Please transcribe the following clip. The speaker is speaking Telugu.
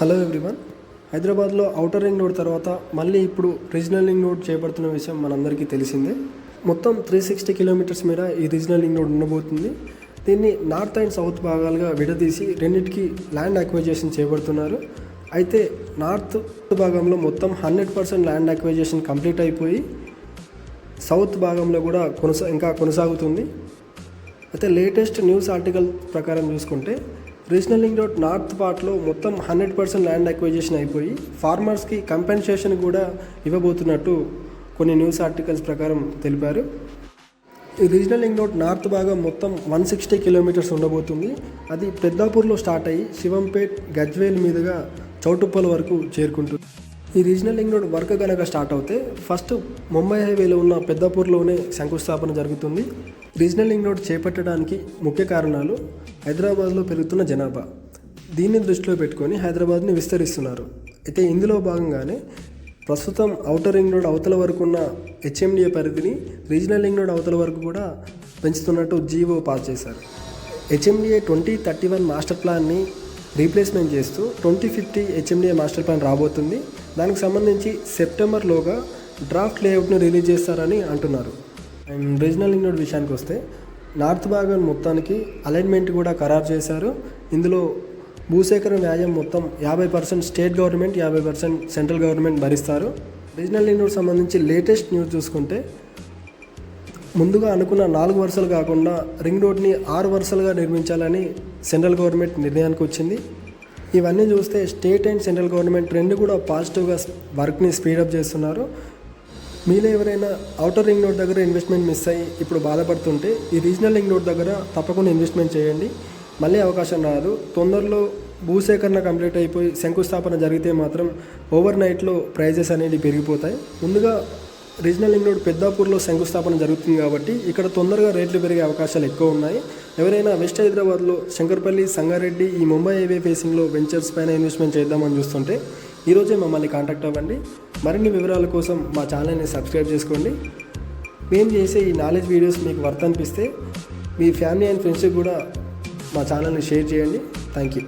Hello everyone. హైదరాబాద్లో ఔటర్ రింగ్ రోడ్ తర్వాత మళ్ళీ ఇప్పుడు రీజనల్ రింగ్ రోడ్ చేపడుతున్న విషయం మనందరికీ తెలిసిందే. మొత్తం 360 కిలోమీటర్స్ మీద ఈ రీజనల్ రింగ్ రోడ్ ఉండబోతుంది. దీన్ని నార్త్ అండ్ సౌత్ భాగాలుగా విడదీసి రెండింటికి ల్యాండ్ అక్విజిషన్ చేపడుతున్నారు. అయితే నార్త్ భాగంలో మొత్తం 100% ల్యాండ్ అక్విజిషన్ కంప్లీట్ అయిపోయి సౌత్ భాగంలో కూడా ఇంకా కొనసాగుతుంది. అయితే లేటెస్ట్ న్యూస్ ఆర్టికల్ ప్రకారం చూసుకుంటే రీజనల్ రింగ్ రోడ్ నార్త్ పార్ట్లో మొత్తం 100% ల్యాండ్ అక్విజిషన్ అయిపోయి ఫార్మర్స్కి కంపెన్సేషన్ కూడా ఇవ్వబోతున్నట్టు కొన్ని న్యూస్ ఆర్టికల్స్ ప్రకారం తెలిపారు. ఈ రీజనల్ రింగ్ రోడ్ నార్త్ భాగం మొత్తం 160 కిలోమీటర్స్ ఉండబోతుంది. అది పెద్దాపూర్లో స్టార్ట్ అయ్యి శివంపేట్, గజ్వేల్ మీదుగా చౌటుప్పల్ వరకు చేరుకుంటుంది. ఈ రీజనల్ రింగ్ రోడ్ వర్క్ కనుక స్టార్ట్ అవుతే ఫస్ట్ ముంబై హైవేలో ఉన్న పెద్దాపూర్లోనే శంకుస్థాపన జరుగుతుంది. రీజనల్ రింగ్ రోడ్ చేపట్టడానికి ముఖ్య కారణాలు హైదరాబాద్లో పెరుగుతున్న జనాభా. దీన్ని దృష్టిలో పెట్టుకొని హైదరాబాద్ని విస్తరిస్తున్నారు. అయితే ఇందులో భాగంగానే ప్రస్తుతం ఔటర్ రింగ్ రోడ్ అవతల వరకు ఉన్న హెచ్ఎండిఏ పరిధిని రీజనల్ రింగ్ రోడ్ అవతల వరకు కూడా పెంచుతున్నట్టు జీవో పాస్ చేశారు. హెచ్ఎండిఏ 2031 మాస్టర్ ప్లాన్ని రీప్లేస్మెంట్ చేస్తూ 2050 హెచ్ఎండిఏ మాస్టర్ ప్లాన్ రాబోతుంది. దానికి సంబంధించి సెప్టెంబర్లోగా డ్రాఫ్ట్ లేఅవుట్ను రిలీజ్ చేస్తారని అంటున్నారు. అండ్ రీజనల్ రింగ్ రోడ్ విషయానికి వస్తే నార్త్ భాగం మొత్తానికి అలైన్మెంట్ కూడా ఖరారు చేశారు. ఇందులో భూసేకరణ వ్యయం మొత్తం 50% స్టేట్ గవర్నమెంట్, 50% సెంట్రల్ గవర్నమెంట్ భరిస్తారు. రీజనల్ రింగ్ రోడ్ సంబంధించి లేటెస్ట్ న్యూస్ చూసుకుంటే ముందుగా అనుకున్న 4 వరుసలు కాకుండా రింగ్ రోడ్ని 6 వరుసలుగా నిర్మించాలని సెంట్రల్ గవర్నమెంట్ నిర్ణయానికి వచ్చింది. ఇవన్నీ చూస్తే స్టేట్ అండ్ సెంట్రల్ గవర్నమెంట్ రెండు కూడా పాజిటివ్గా వర్క్ని స్పీడప్ చేస్తున్నారు. మీలో ఎవరైనా ఔటర్ రింగ్ రోడ్ దగ్గర ఇన్వెస్ట్మెంట్ మిస్ అయ్యి ఇప్పుడు బాధపడుతుంటే ఈ రీజనల్ రింగ్ రోడ్ దగ్గర తప్పకుండా ఇన్వెస్ట్మెంట్ చేయండి. మళ్ళీ అవకాశం రాదు. తొందరలో భూసేకరణ కంప్లీట్ అయిపోయి శంకుస్థాపన జరిగితే మాత్రం ఓవర్ నైట్లో ప్రైజెస్ అనేవి పెరిగిపోతాయి. ముందుగా రీజనల్ రింగ్ రోడ్ పెద్దాపూర్లో శంకుస్థాపన జరుగుతుంది కాబట్టి ఇక్కడ తొందరగా రేట్లు పెరిగే అవకాశాలు ఎక్కువ ఉన్నాయి. ఎవరైనా వెస్ట్ హైదరాబాద్లో శంకర్పల్లి, సంగారెడ్డి, ఈ ముంబై హైవే ఫేసింగ్లో వెంచర్స్ పైన ఇన్వెస్ట్మెంట్ చేద్దామని చూస్తుంటే ఈరోజే మమ్మల్ని కాంటాక్ట్ అవ్వండి. మరిన్ని వివరాల కోసం మా ఛానల్ని సబ్స్క్రైబ్ చేసుకోండి. మేము చేసే ఈ నాలెడ్జ్ వీడియోస్ మీకు వర్త్ అనిపిస్తే మీ ఫ్యామిలీ అండ్ ఫ్రెండ్స్కి కూడా మా ఛానల్ని షేర్ చేయండి. Thank you.